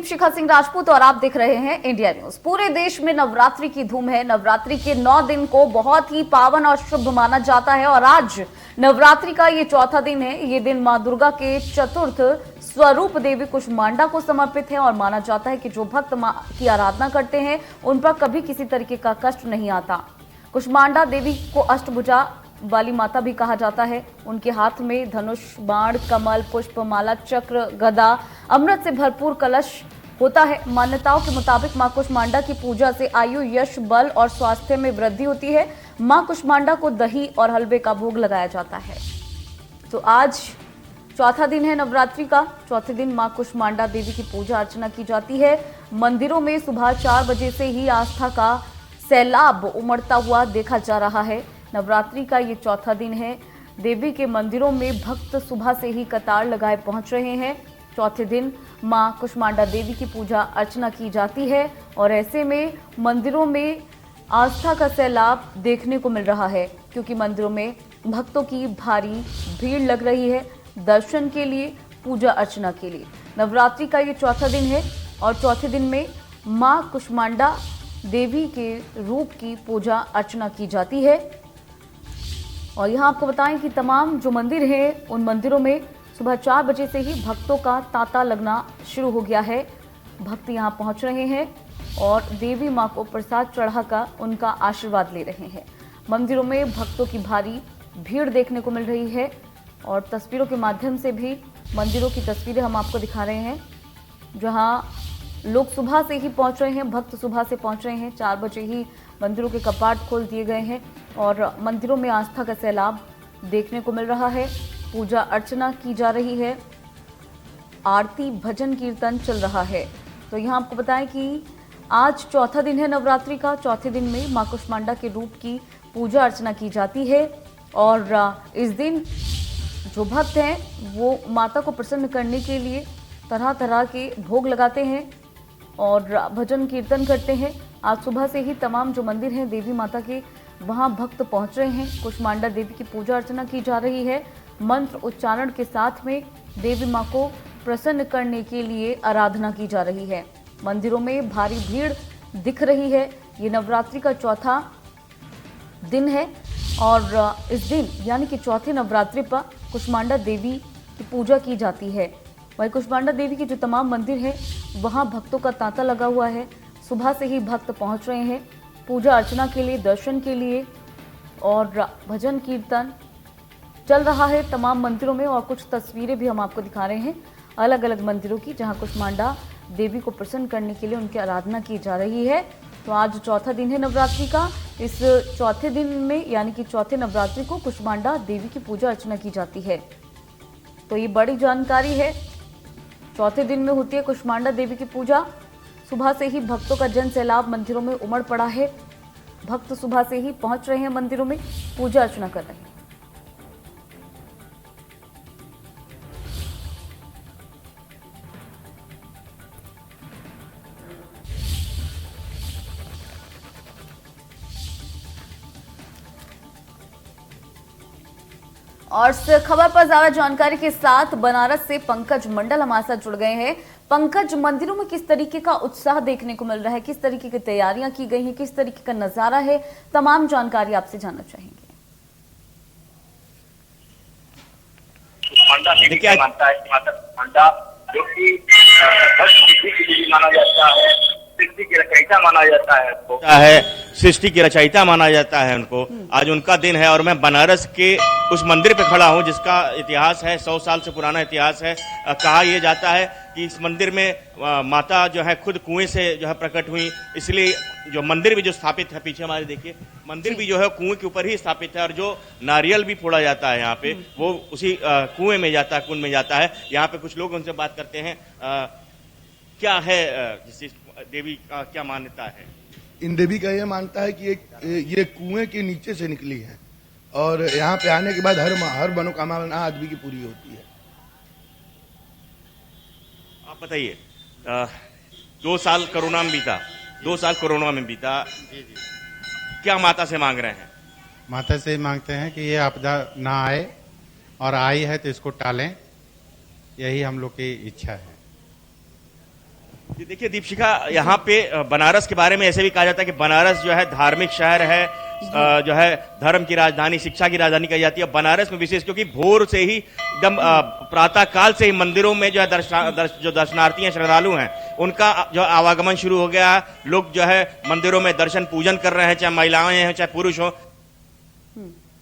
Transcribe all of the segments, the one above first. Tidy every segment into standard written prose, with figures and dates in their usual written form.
शिखा सिंह राजपूत और आप देख रहे हैं इंडिया न्यूज। पूरे देश में नवरात्रि की धूम है। नवरात्रि के 9 दिन को बहुत ही पावन और शुभ माना जाता है और आज नवरात्रि का ये चौथा दिन है। ये दिन मां दुर्गा के चतुर्थ स्वरूप देवी कुष्मांडा को समर्पित है और माना जाता है कि जो भक्त मां की आराधना करते हैं उन पर कभी किसी तरीके का कष्ट नहीं आता। कुष्मांडा देवी को अष्टभुजा वाली माता भी कहा जाता है। उनके हाथ में धनुष, बाण, कमल, पुष्प, माला, चक्र, गदा, अमृत से भरपूर कलश होता है। मान्यताओं के मुताबिक मां कुष्मांडा की पूजा से आयु, यश, बल और स्वास्थ्य में वृद्धि होती है। मां कुष्मांडा को दही और हलवे का भोग लगाया जाता है। तो आज चौथा दिन है नवरात्रि का। चौथे दिन मां कुष्मांडा देवी की पूजा अर्चना की जाती है। मंदिरों में सुबह 4 बजे से ही आस्था का सैलाब उमड़ता हुआ देखा जा रहा है। नवरात्रि का ये चौथा दिन है। देवी के मंदिरों में भक्त सुबह से ही कतार लगाए पहुंच रहे हैं। चौथे दिन मां कुष्मांडा देवी की पूजा अर्चना की जाती है और ऐसे में मंदिरों में आस्था का सैलाब देखने को मिल रहा है, क्योंकि मंदिरों में भक्तों की भारी भीड़ लग रही है दर्शन के लिए, पूजा अर्चना के लिए। नवरात्रि का ये चौथा दिन है और चौथे दिन में मां कुष्मांडा देवी के रूप की पूजा अर्चना की जाती है। और यहाँ आपको बताएं कि तमाम जो मंदिर हैं उन मंदिरों में सुबह 4 बजे से ही भक्तों का तांता लगना शुरू हो गया है। भक्त यहाँ पहुँच रहे हैं और देवी माँ को प्रसाद चढ़ाकर उनका आशीर्वाद ले रहे हैं। मंदिरों में भक्तों की भारी भीड़ देखने को मिल रही है और तस्वीरों के माध्यम से भी मंदिरों की तस्वीरें हम आपको दिखा रहे हैं, जहाँ लोग सुबह से ही पहुंच रहे हैं। भक्त सुबह से पहुंच रहे हैं। 4 बजे ही मंदिरों के कपाट खोल दिए गए हैं और मंदिरों में आस्था का सैलाब देखने को मिल रहा है। पूजा अर्चना की जा रही है, आरती, भजन, कीर्तन चल रहा है। तो यहाँ आपको बताएं कि आज चौथा दिन है नवरात्रि का। चौथे दिन में मां कुष्मांडा के रूप की पूजा अर्चना की जाती है और इस दिन जो भक्त हैं वो माता को प्रसन्न करने के लिए तरह तरह के भोग लगाते हैं और भजन कीर्तन करते हैं। आज सुबह से ही तमाम जो मंदिर हैं देवी माता के, वहां भक्त पहुंच रहे हैं। कुष्मांडा देवी की पूजा अर्चना की जा रही है। मंत्र उच्चारण के साथ में देवी मां को प्रसन्न करने के लिए आराधना की जा रही है। मंदिरों में भारी भीड़ दिख रही है। ये नवरात्रि का चौथा दिन है और इस दिन यानी कि चौथे नवरात्रि पर कुष्मांडा देवी की पूजा की जाती है। वहीं कुष्मांडा देवी के जो तमाम मंदिर हैं वहां भक्तों का तांता लगा हुआ है। सुबह से ही भक्त पहुंच रहे हैं पूजा अर्चना के लिए, दर्शन के लिए और भजन कीर्तन चल रहा है तमाम मंदिरों में। और कुछ तस्वीरें भी हम आपको दिखा रहे हैं अलग अलग मंदिरों की, जहां कुष्मांडा देवी को प्रसन्न करने के लिए उनकी आराधना की जा रही है। तो आज चौथा दिन है नवरात्रि का। इस चौथे दिन में यानी कि चौथे नवरात्रि को कुष्मांडा देवी की पूजा अर्चना की जाती है। तो ये बड़ी जानकारी है। चौथे दिन में होती है कुष्मांडा देवी की पूजा। सुबह से ही भक्तों का जन सैलाब मंदिरों में उमड़ पड़ा है। भक्त सुबह से ही पहुंच रहे हैं मंदिरों में, पूजा अर्चना कर रहे हैं। और इस खबर पर ज्यादा जानकारी के साथ बनारस से पंकज मंडल हमारे साथ जुड़ गए हैं। पंकज, मंदिरों में किस तरीके का उत्साह देखने को मिल रहा है, किस तरीके की तैयारियां की गई हैं, किस तरीके का नजारा है, तमाम जानकारी आपसे जानना चाहेंगे। क्या मानता है माता कुष्मांडा जो कि माना जाता है, सृष्टि की रचयिता माना जाता है, तो सृष्टि की रचयिता माना जाता है उनको। आज उनका दिन है और मैं बनारस के उस मंदिर पे खड़ा हूँ जिसका इतिहास है, 100 साल से पुराना इतिहास है। कहा यह जाता है कि इस मंदिर में माता जो है खुद कुएं से जो है प्रकट हुई, इसलिए जो मंदिर भी जो स्थापित है, पीछे हमारे देखिए मंदिर भी जो है कुएं के ऊपर ही स्थापित है और जो नारियल भी फोड़ा जाता है यहाँ पे वो उसी कुएं में जाता है, कुंड में जाता है। यहाँ पे कुछ लोग उनसे बात करते हैं। क्या है देवी का क्या मान्यता है? इन देवी का यह मानता है कि ये कुएं के नीचे से निकली है और यहाँ पे आने के बाद हर मनोकामना आदमी की पूरी होती है। आप बताइए, 2 साल कोरोना में बीता, 2 साल कोरोना में बीता, क्या माता से मांग रहे हैं? माता से मांगते हैं कि ये आपदा ना आए और आई है तो इसको टालें, यही हम लोग की इच्छा है। जी देखिए दीपशिखा, यहाँ पे बनारस के बारे में ऐसे भी कहा जाता है कि बनारस जो है धार्मिक शहर है, जो है धर्म की राजधानी, शिक्षा की राजधानी कही जाती है। बनारस में विशेष क्योंकि भोर से ही एकदम प्रातः काल से ही मंदिरों में जो है जो दर्शनार्थी हैं, श्रद्धालु हैं, उनका जो आवागमन शुरू हो गया है। लोग जो है मंदिरों में दर्शन पूजन कर रहे हैं, चाहे महिलाएं हैं चाहे पुरुष हो,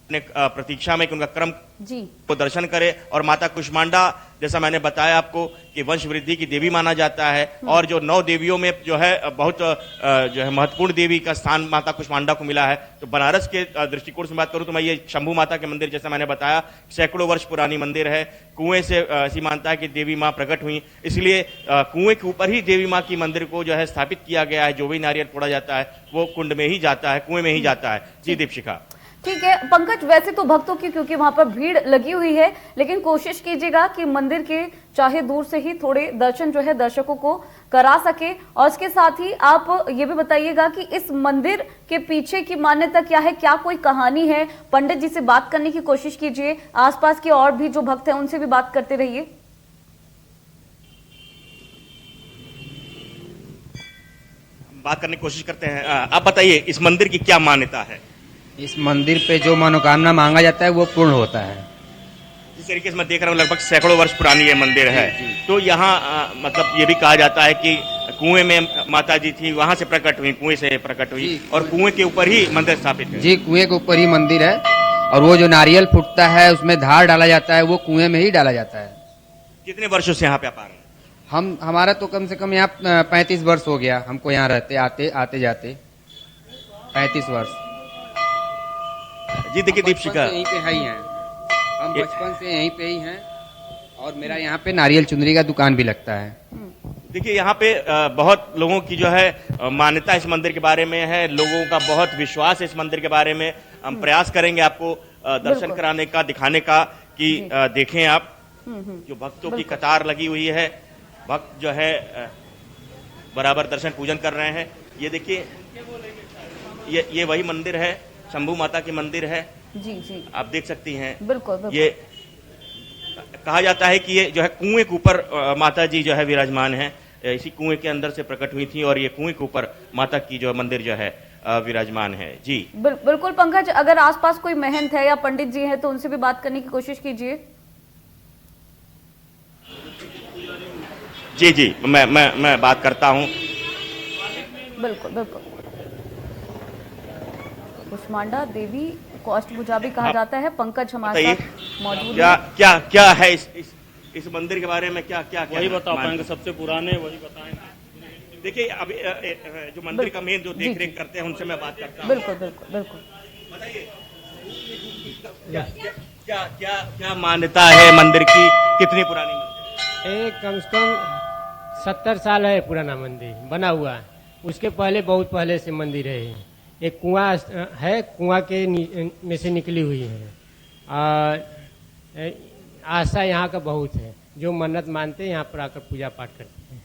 अपने प्रतीक्षा में कि उनका क्रम जी को दर्शन करे। और माता कुष्मांडा, जैसा मैंने बताया आपको, कि वंश वृद्धि की देवी माना जाता है, और जो 9 देवियों में जो है बहुत जो है महत्वपूर्ण देवी का स्थान माता कुष्मांडा को मिला है। तो बनारस के दृष्टिकोण से बात करूं तो मैं ये शंभू माता के मंदिर, जैसा मैंने बताया, सैकड़ों वर्ष पुरानी मंदिर है। कुएं से ऐसी मानता है कि देवी माँ प्रकट हुई, इसलिए कुएं के ऊपर ही देवी माँ की मंदिर को जो है स्थापित किया गया है। जो भी नारियल फोड़ा जाता है वो कुंड में ही जाता है, कुएं में ही जाता है। जी दीपशिखा। ठीक है पंकज, वैसे तो भक्तों की क्योंकि वहां पर भीड़ लगी हुई है, लेकिन कोशिश कीजिएगा कि मंदिर के चाहे दूर से ही थोड़े दर्शन जो है दर्शकों को करा सके। और इसके साथ ही आप ये भी बताइएगा कि इस मंदिर के पीछे की मान्यता क्या है, क्या कोई कहानी है? पंडित जी से बात करने की कोशिश कीजिए, आसपास के और भी जो भक्त हैं उनसे भी बात करते रहिए। बात करने की कोशिश करते हैं। आप बताइए इस मंदिर की क्या मान्यता है? इस मंदिर पे जो मनोकामना मांगा जाता है वो पूर्ण होता है। जिस तरीके से मैं देख रहा हूँ लगभग सैकड़ों वर्ष पुरानी ये मंदिर है। तो यहाँ मतलब ये भी कहा जाता है कि कुएं में माता जी थी, वहां से प्रकट हुई, कुएं से प्रकट हुई, और कुएं के ऊपर ही मंदिर स्थापित है। जी, कुएं के ऊपर ही मंदिर है, और वो जो नारियल फूटता है उसमें धार डाला जाता है, वो कुएं में ही डाला जाता है। कितने वर्षों से यहाँ पे आप आ रहे हैं? हमारा तो कम से कम यहाँ 35 वर्ष हो गया हमको यहाँ रहते आते जाते 35 वर्ष। जी देखिए दीपशिखा, यहीं पे ही हैं, हम बचपन से यहीं पे ही हैं, और मेरा यहाँ पे नारियल चुनरी का दुकान भी लगता है। देखिए यहाँ पे बहुत लोगों की जो है मान्यता इस मंदिर के बारे में है, लोगों का बहुत विश्वास है इस मंदिर के बारे में। हम प्रयास करेंगे आपको दर्शन कराने का, दिखाने का, कि देखें आप जो भक्तों की कतार लगी हुई है, भक्त जो है बराबर दर्शन पूजन कर रहे हैं। ये देखिए, ये वही मंदिर है, शंभू माता की मंदिर है। जी जी, आप देख सकती हैं। बिल्कुल बिल्कुल। ये कहा जाता है कि ये जो है कुएं के ऊपर माता जी जो है विराजमान है, इसी कुएं के अंदर से प्रकट हुई थी, और ये कुएं के ऊपर माता की जो मंदिर जो है विराजमान है। जी बिल्कुल पंकज, अगर आसपास कोई महंत है या पंडित जी हैं तो उनसे भी बात करने की कोशिश कीजिए। जी जी, मैं बात करता हूँ। बिल्कुल बिल्कुल। कुष्मांडा देवी को अष्टभुजा भी कहा जाता है। पंकज हमारे साथ मौजूद क्या है। क्या क्या है इस मंदिर के बारे में? क्या क्या वही बता पाएंगे, सबसे पुराने वही बताएंगे। देखिए अभी जो मंदिर का मेन जो देख रेख करते हैं उनसे मैं बात करता हूँ। बिल्कुल बिल्कुल बिल्कुल। बताइए क्या क्या क्या मान्यता है मंदिर की? कितनी पुरानी मंदिर है? एक कम से कम 70 साल है पुराना मंदिर बना हुआ है। उसके पहले बहुत पहले से मंदिर है। एक कुआं है, कुआं के में से निकली हुई है, और आस्था यहाँ का बहुत है। जो मन्नत मानते हैं यहाँ पर आकर पूजा पाठ करते हैं।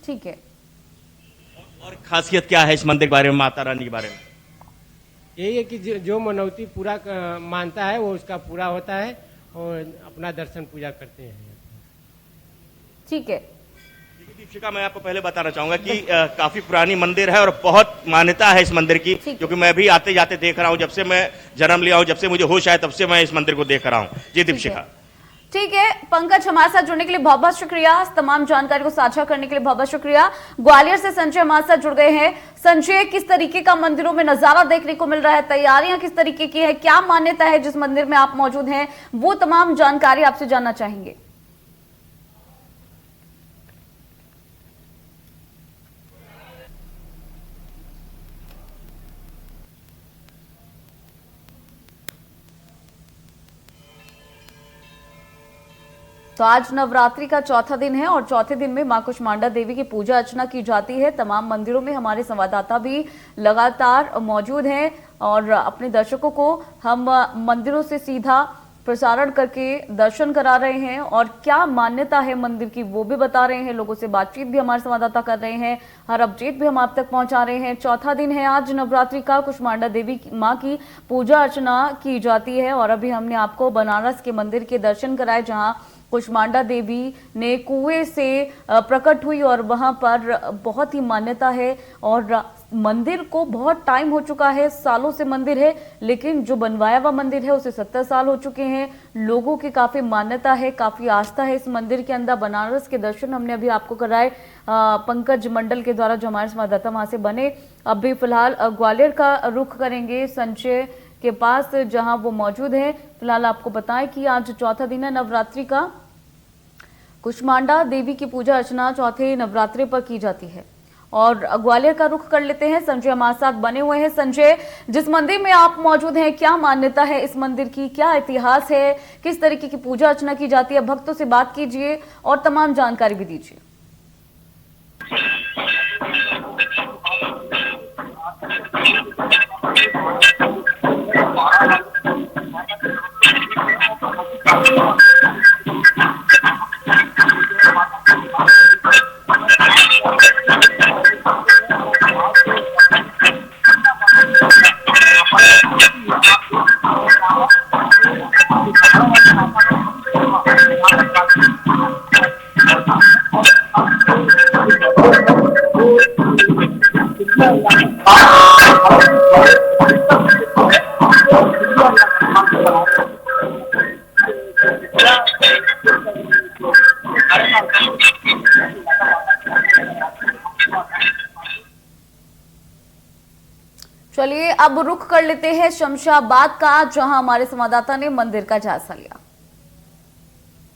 ठीक है। और खासियत क्या है इस मंदिर के बारे में, माता रानी के बारे में? यही है कि जो मनौती पूरा मानता है वो उसका पूरा होता है, और अपना दर्शन पूजा करते हैं। ठीक है। दीपशिखा, मैं आपको पहले बताना चाहूंगा कि काफी पुरानी मंदिर है और बहुत मान्यता है इस मंदिर की, क्योंकि मैं भी आते जाते देख रहा हूँ। जब से मैं जन्म लिया हूँ, जब से मुझे होश आया, तब से मैं इस मंदिर को देख रहा हूँ। जी दीपशिखा। ठीक है पंकज, हमारे साथ जुड़ने के लिए बहुत बहुत शुक्रिया, तमाम जानकारी को साझा करने के लिए बहुत बहुत शुक्रिया। ग्वालियर से संजय हमारे साथ जुड़ गए हैं। संजय, किस तरीके का मंदिरों में नजारा देखने को मिल रहा है? तैयारियां किस तरीके की है? क्या मान्यता है जिस मंदिर में आप मौजूद हैं? वो तमाम जानकारी आपसे जानना चाहेंगे। तो आज नवरात्रि का चौथा दिन है और चौथे दिन में मां कुष्मांडा देवी की पूजा अर्चना की जाती है। तमाम मंदिरों में हमारे संवाददाता भी लगातार मौजूद हैं और अपने दर्शकों को हम मंदिरों से सीधा प्रसारण करके दर्शन करा रहे हैं, और क्या मान्यता है मंदिर की वो भी बता रहे हैं। लोगों से बातचीत भी हमारे संवाददाता कर रहे हैं, हर अपडेट भी हम आप तक पहुंचा रहे हैं। चौथा दिन है आज नवरात्रि का, कुष्मांडा देवी मां की पूजा अर्चना की जाती है, और अभी हमने आपको बनारस के मंदिर के दर्शन कराए, जहां कुष्मांडा देवी ने कुएं से प्रकट हुई और वहां पर बहुत ही मान्यता है और मंदिर को बहुत टाइम हो चुका है, सालों से मंदिर है, लेकिन जो बनवाया हुआ मंदिर है उसे 70 साल हो चुके हैं। लोगों की काफी मान्यता है, काफी आस्था है इस मंदिर के अंदर। बनारस के दर्शन हमने अभी आपको कराए पंकज मंडल के द्वारा, जो हमारे संवाददाता वहां से बने। अभी फिलहाल ग्वालियर का रुख करेंगे संजय के पास, जहां वो मौजूद है। फिलहाल आपको बताएं कि आज चौथा दिन है नवरात्रि का। कुष्मांडा देवी की पूजा अर्चना चौथे नवरात्रि पर की जाती है और ग्वालियर का रुख कर लेते हैं। संजय हमारे साथ बने हुए हैं। संजय, जिस मंदिर में आप मौजूद हैं, क्या मान्यता है इस मंदिर की, क्या इतिहास है, किस तरीके की पूजा अर्चना की जाती है? भक्तों से बात कीजिए और तमाम जानकारी भी दीजिए। चलिए अब रुख कर लेते हैं शमशाबाद का, जहां हमारे संवाददाता ने मंदिर का जायजा लिया।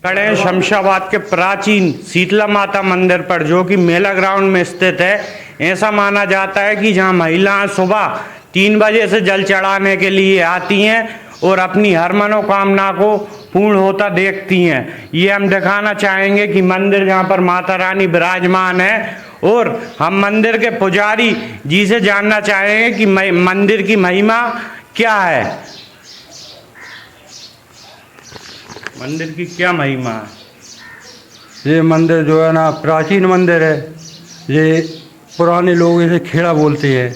खड़े शमशाबाद के प्राचीन शीतला माता मंदिर पर, जो कि मेला ग्राउंड में स्थित है। ऐसा माना जाता है कि जहां महिलाएं सुबह 3 बजे से जल चढ़ाने के लिए आती हैं और अपनी हर मनोकामना को पूर्ण होता देखती हैं। ये हम दिखाना चाहेंगे कि मंदिर जहाँ पर माता रानी विराजमान है, और हम मंदिर के पुजारी जी से जानना चाहेंगे कि मंदिर की महिमा क्या है। मंदिर की क्या महिमा है? ये मंदिर जो है ना प्राचीन मंदिर है। ये पुराने लोग इसे खेड़ा बोलते हैं,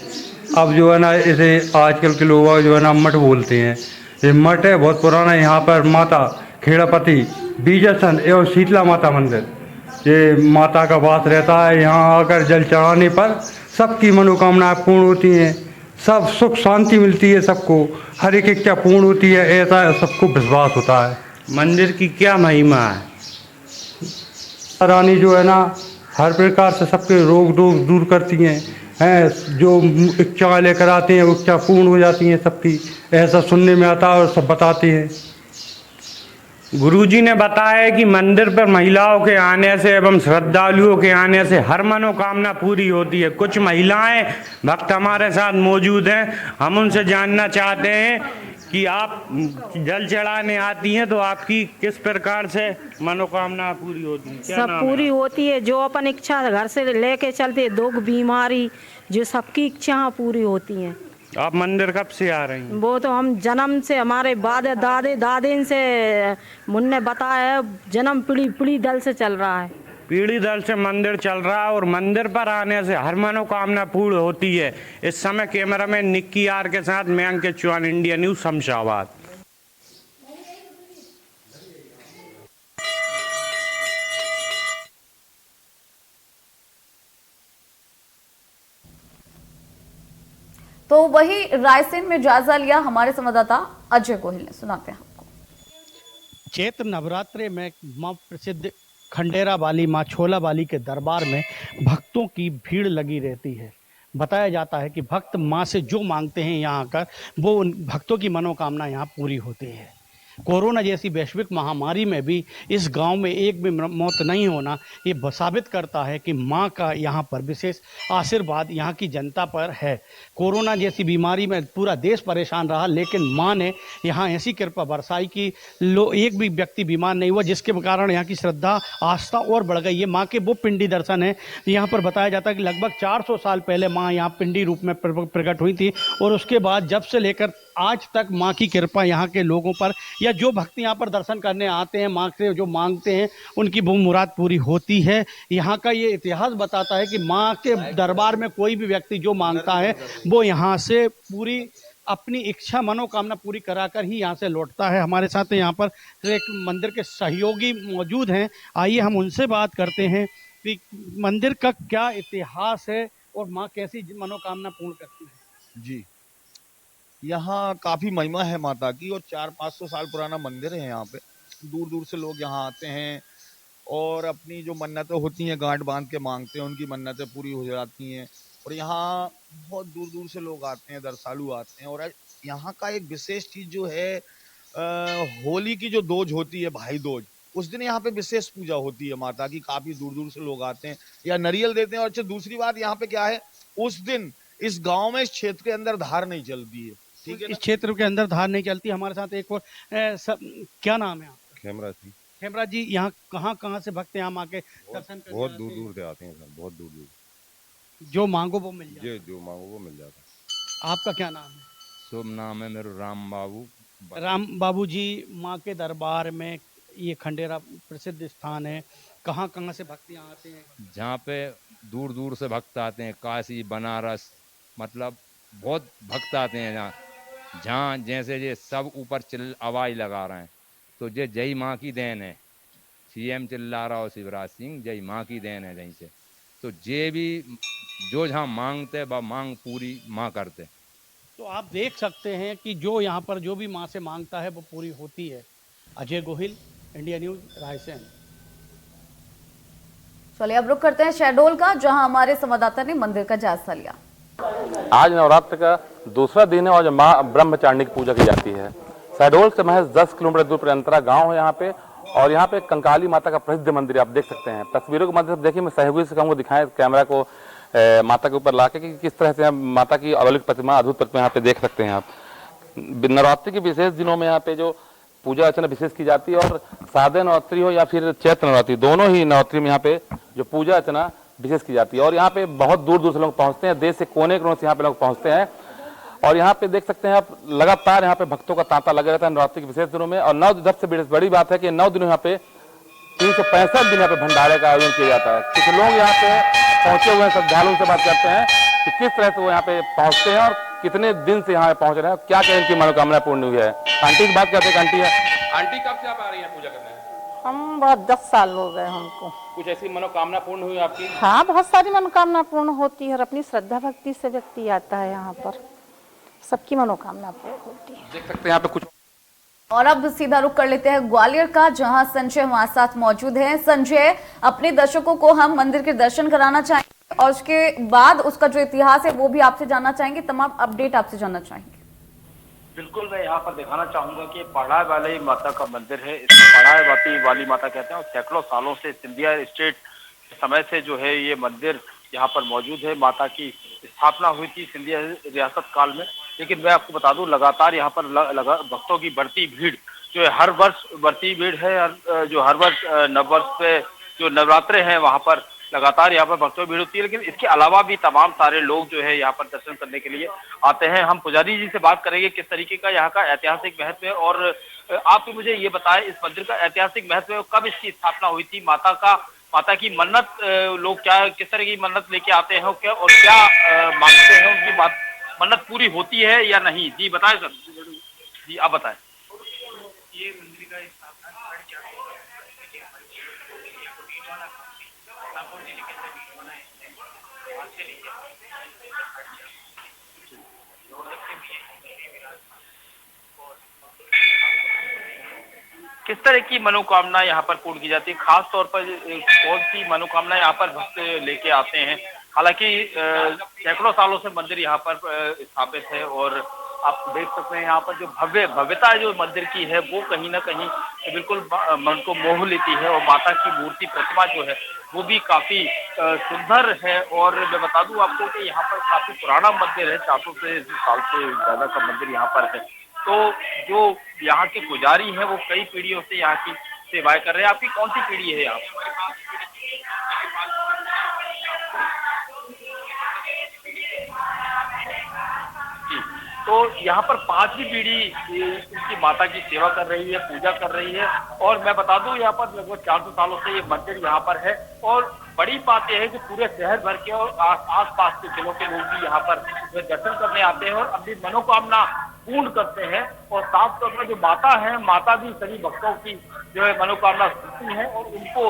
अब जो है ना इसे आजकल के लोग जो है ना मठ बोलते हैं। ये मठ है, बहुत पुराना है। यहाँ पर माता खेड़ापति बीजासन एवं शीतला माता मंदिर, ये माता का वास रहता है। यहाँ आकर जल चढ़ाने पर सबकी मनोकामनाएं पूर्ण होती हैं, सब सुख शांति मिलती है, सबको हर एक इच्छा पूर्ण होती है, ऐसा सबको विश्वास होता है। मंदिर की क्या महिमा है? रानी जो है ना हर प्रकार से सबके रोग दूर करती हैं, जो इच्छाएं लेकर आते हैं वो इच्छा पूर्ण हो जाती हैं सबकी, ऐसा सुनने में आता है और सब बताते हैं। गुरुजी ने बताया कि मंदिर पर महिलाओं के आने से एवं श्रद्धालुओं के आने से हर मनोकामना पूरी होती है। कुछ महिलाएं भक्त हमारे साथ मौजूद हैं, हम उनसे जानना चाहते हैं कि आप जल चढ़ाने आती हैं तो आपकी किस प्रकार से मनोकामना पूरी होती है? सब पूरी होती है, जो अपन इच्छा घर से लेके चलते हैं, दुख बीमारी जो सबकी इच्छा पूरी होती हैं। आप मंदिर कब से आ रही हैं? वो तो हम जन्म से, हमारे दादे से मुन्ने बताया है, जन्म पीढ़ी दल से चल रहा है। पीढ़ी दल से मंदिर चल रहा है और मंदिर पर आने से हर मनोकामना पूर्ण होती है। इस समय कैमरामैन निक्की आर के साथ मैं अंकित चौहान, इंडिया न्यूज, शमशाबाद। तो वही रायसेन में जायजा लिया हमारे संवाददाता अजय गोहिल ने, सुनाते हैं आपको। चैत्र नवरात्रि में मां प्रसिद्ध खंडेरा वाली मां छोला वाली के दरबार में भक्तों की भीड़ लगी रहती है। बताया जाता है कि भक्त मां से जो मांगते हैं यहाँ आकर, वो उन भक्तों की मनोकामना यहाँ पूरी होती है। कोरोना जैसी वैश्विक महामारी में भी इस गांव में एक भी मौत नहीं होना, ये साबित करता है कि मां का यहाँ पर विशेष आशीर्वाद यहाँ की जनता पर है। कोरोना जैसी बीमारी में पूरा देश परेशान रहा, लेकिन मां ने यहाँ ऐसी कृपा बरसाई कि एक भी व्यक्ति बीमार नहीं हुआ, जिसके कारण यहाँ की श्रद्धा आस्था और बढ़ गई है। माँ के वो पिंडी दर्शन है यहाँ पर। बताया जाता है कि लगभग 400 साल पहले माँ यहाँ पिंडी रूप में प्रकट हुई थी, और उसके बाद जब से लेकर आज तक माँ की कृपा यहाँ के लोगों पर, या जो भक्त यहाँ पर दर्शन करने आते हैं, माँ से जो मांगते हैं उनकी वो मुराद पूरी होती है। यहाँ का ये इतिहास बताता है कि माँ के दरबार में कोई भी व्यक्ति जो मांगता है वो यहाँ से पूरी अपनी इच्छा मनोकामना पूरी कराकर ही यहाँ से लौटता है। हमारे साथ यहाँ पर एक मंदिर के सहयोगी मौजूद हैं, आइए हम उनसे बात करते हैं कि मंदिर का क्या इतिहास है और माँ कैसी मनोकामना पूर्ण करती है। जी, यहाँ काफ़ी महिमा है माता की और 400-500 साल पुराना मंदिर है। यहाँ पे दूर दूर से लोग यहाँ आते हैं और अपनी जो मन्नतें होती हैं गांठ बांध के मांगते हैं, उनकी मन्नतें पूरी हो जाती हैं। और यहाँ बहुत दूर दूर से लोग आते हैं, दर्शालु आते हैं। और यहाँ का एक विशेष चीज़ जो है होली की जो दोज होती है, भाई दोज, उस दिन यहाँ पे विशेष पूजा होती है माता की। काफ़ी दूर दूर से लोग आते हैं या नारियल देते हैं। और अच्छा दूसरी बात यहाँ पे क्या है, उस दिन इस गांव में, इस क्षेत्र के अंदर धार नहीं चलती है। ठीक है, इस क्षेत्र के अंदर धार नहीं चलती। हमारे साथ एक और क्या नाम है आपका? खेमरा जी। खेमरा जी, यहाँ कहाँ से भक्त यहाँ आके दर्शन करते? बहुत दूर दूर से आते हैं सर, बहुत दूर दूर। जो मांगो वो मिल जाता है। जो मांगो वो मिल जाता है। आपका क्या नाम है? शुभ नाम है मेरा राम बाबू। राम बाबू जी, माँ के दरबार में ये खंडेरा प्रसिद्ध स्थान है, कहाँ से भक्त यहाँ आते हैं? जहाँ पे दूर दूर से भक्त आते हैं, काशी, बनारस, मतलब बहुत भक्त आते हैं जहाँ जैसे ये सब ऊपर आवाज़ लगा रहे हैं, तो ये जय माँ की देन है। सीएम चिल्ला रहा हो शिवराज सिंह, जय माँ की देन है यहीं से। तो ये भी जो जहाँ मांगते वह मांग पूरी माँ करते। तो आप देख सकते हैं कि जो यहाँ पर जो भी माँ से मांगता है वो पूरी होती है। Ajay Gohil, India news, Raisen. चलिए अब रुक करते हैं शहडोल का, जहां हमारे संवाददाता ने मंदिर का जायजा लिया। आज नवरात्र का दूसरा दिन है और माँ ब्रह्मचारिणी की पूजा की जाती है। शहडोल से महज 10 किलोमीटर दूर पर अंतरा गांव है यहाँ पे, और यहाँ पे कंकाली माता का प्रसिद्ध मंदिर आप देख सकते हैं। तस्वीरों को मदद से देखिए, मैं सहयोगी से कहूँगा दिखाएं कैमरा को माता के ऊपर लाके कि किस तरह से माता की अलौकिक प्रतिमा, अद्भुत प्रतिमा यहाँ पे देख सकते हैं आप। नवरात्रि के विशेष दिनों में यहाँ पे जो पूजा अर्चना विशेष की जाती है, और शारदीय नवरात्रि हो या फिर चैत्र नवरात्रि, दोनों ही नवरात्रि में यहाँ पे जो पूजा अर्चना विशेष की जाती है। और यहाँ पे बहुत दूर दूर से लोग पहुँचते हैं, देश से कोने कोने से यहाँ पे लोग पहुँचते हैं। और यहाँ पे देख सकते हैं आप, लगातार यहाँ पे भक्तों का तांता लगा रहता है नवरात्रि के विशेष दिनों में। और 9 सबसे बड़ी बात है कि 9 दिनों यहाँ पे 365 दिन यहाँ पे भंडारे का आयोजन किया जाता है। कुछ लोग यहाँ पे पहुंचे हुए श्रद्धालुओं से बात करते हैं कि किस तरह से वो यहाँ पे पहुंचते हैं और कितने दिन से यहाँ पे पहुंच रहे हैं, क्या क्या इनकी मनोकामना पूर्ण हुई है। आंटी की बात करते हैं। आंटी है, आंटी कब से आप आ रही हैं पूजा करने? हम बहुत 10 साल हो गए हमको। कुछ ऐसी मनोकामना पूर्ण हुई आपकी? हाँ, बहुत सारी मनोकामना पूर्ण होती है और अपनी श्रद्धा भक्ति से व्यक्ति आता है यहाँ पर, सबकी मनोकामना पूर्ण होती है। देख सकते हैं यहाँ पे कुछ। और अब सीधा रुख कर लेते हैं ग्वालियर का, जहां संजय हमारे साथ मौजूद हैं। संजय, अपने दर्शकों को हम मंदिर के दर्शन कराना चाहेंगे और उसके बाद उसका जो इतिहास है वो भी आपसे जानना चाहेंगे, तमाम अपडेट आपसे जानना चाहेंगे। बिल्कुल, मैं यहाँ पर दिखाना चाहूंगा कि पढ़ाई वाली माता का मंदिर है। इसको पढ़ाई वाली माता कहते हैं और सैकड़ों सालों से सिंधिया स्टेट समय से जो है ये मंदिर यहाँ पर मौजूद है। माता की स्थापना हुई थी सिंधिया रियासत काल में, लेकिन मैं आपको बता दूं लगातार यहाँ पर भक्तों की बढ़ती भीड़ जो है, हर वर्ष बढ़ती भीड़ है। जो हर वर्ष नववर्ष पे जो नवरात्रे हैं वहाँ पर लगातार यहाँ पर भक्तों की भीड़ होती है, लेकिन इसके अलावा भी तमाम सारे लोग जो है यहाँ पर दर्शन करने के लिए आते हैं। हम पुजारी जी से बात करेंगे किस तरीके का यहाँ का ऐतिहासिक महत्व है। और आप मुझे ये बताएं, इस मंदिर का ऐतिहासिक महत्व है, कब इसकी स्थापना हुई थी, माता की मन्नत लोग क्या किस तरह की मन्नत लेके आते हैं क्या और क्या मांगते हैं, उनकी बात मन्नत पूरी होती है या नहीं? जी बताएं सर। जी आप बताएं। ये मंदिर का स्थापना किस तरह की मनोकामना यहाँ पर पूर्ण की जाती है, खास तौर पर कौन सी मनोकामना यहाँ पर भक्त लेके आते हैं? हालांकि सैकड़ों सालों से मंदिर यहाँ पर स्थापित है और आप देख सकते हैं यहाँ पर जो भव्यता जो मंदिर की है वो कहीं ना कहीं बिल्कुल मन को मोह लेती है। और माता की मूर्ति प्रतिमा जो है वो भी काफी सुंदर है। और मैं बता दूं आपको कि यहाँ पर काफी पुराना मंदिर है, 400 साल से ज्यादा का मंदिर यहाँ पर है। तो जो यहाँ के पुजारी हैं वो कई पीढ़ियों से यहाँ की सेवाएं कर रहे हैं। आपकी कौन सी पीढ़ी है यहाँ पर? तो यहाँ पर 5वीं पीढ़ी इनकी माता की सेवा कर रही है, पूजा कर रही है। और मैं बता दूं यहाँ पर लगभग 400 सालों से ये मंदिर यहाँ पर है और बड़ी बात यह है कि पूरे शहर भर के और आस पास के जिलों के लोग भी यहाँ पर दर्शन करने आते हैं और अपनी मनोकामना पूर्ण करते हैं। और साफ तौर पर जो माता है, माता भी सभी भक्तों की जो है मनोकामना सुनती है और उनको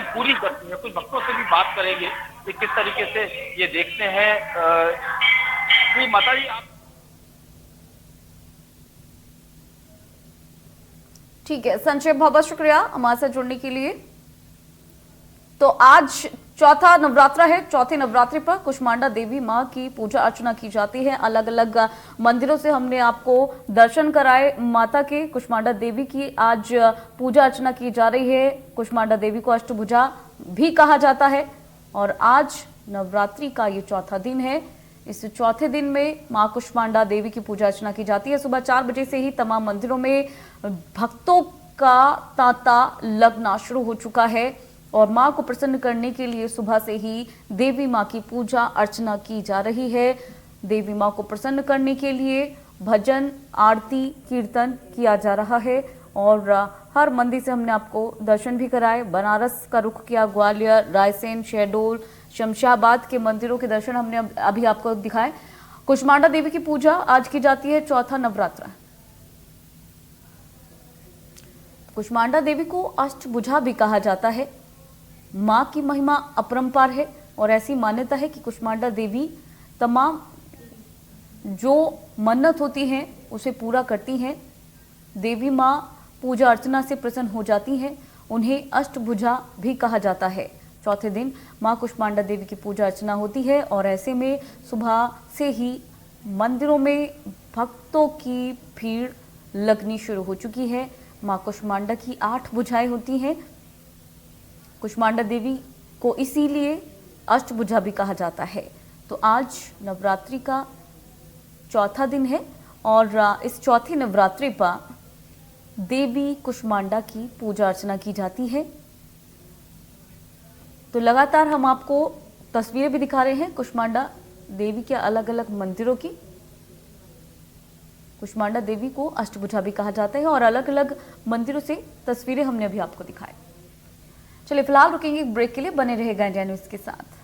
पूरी करती है। कुछ भक्तों से भी बात करेंगे कि किस तरीके से ये देखते हैं। जी माता जी, आप ठीक है संजय, बहुत बहुत शुक्रिया हमारे साथ जुड़ने के लिए। तो आज चौथा नवरात्रा है। चौथे नवरात्रि पर कुष्मांडा देवी मां की पूजा अर्चना की जाती है। अलग अलग मंदिरों से हमने आपको दर्शन कराए माता के। कुष्मांडा देवी की आज पूजा अर्चना की जा रही है। कुष्मांडा देवी को अष्टभुजा भी कहा जाता है और आज नवरात्रि का ये चौथा दिन है। इस चौथे दिन में मां कुष्मांडा देवी की पूजा अर्चना की जाती है। सुबह 4 बजे से ही तमाम मंदिरों में भक्तों का तांता लगना शुरू हो चुका है और मां को प्रसन्न करने के लिए सुबह से ही देवी मां की पूजा अर्चना की जा रही है। देवी मां को प्रसन्न करने के लिए भजन, आरती, कीर्तन किया जा रहा है और हर मंदिर से हमने आपको दर्शन भी कराए। बनारस का रुख किया, ग्वालियर, रायसेन, शहडोल, शमशाबाद के मंदिरों के दर्शन हमने अभी आपको दिखाए। कुष्मांडा देवी की पूजा आज की जाती है। चौथा नवरात्र। कुष्मांडा देवी को अष्टभुजा भी कहा जाता है। मां की महिमा अपरंपार है और ऐसी मान्यता है कि कुष्मांडा देवी तमाम जो मन्नत होती हैं उसे पूरा करती हैं। देवी मां पूजा अर्चना से प्रसन्न हो जाती हैं। उन्हें अष्टभुजा भी कहा जाता है। चौथे दिन मां कुष्मांडा देवी की पूजा अर्चना होती है और ऐसे में सुबह से ही मंदिरों में भक्तों की भीड़ लगनी शुरू हो चुकी है। मां कुष्मांडा की 8 भुजाएं होती हैं। कुष्मांडा देवी को इसीलिए अष्टभुजा भी कहा जाता है। तो आज नवरात्रि का चौथा दिन है और इस चौथी नवरात्रि पर देवी कुष्मांडा की पूजा अर्चना की जाती है। तो लगातार हम आपको तस्वीरें भी दिखा रहे हैं कुष्मांडा देवी के अलग अलग मंदिरों की। कुष्मांडा देवी को अष्टभुजा भी कहा जाता है और अलग अलग मंदिरों से तस्वीरें हमने अभी आपको दिखाई। चलिए फिलहाल रुकेंगे एक ब्रेक के लिए। बने रहेगा इंडिया न्यूज के साथ।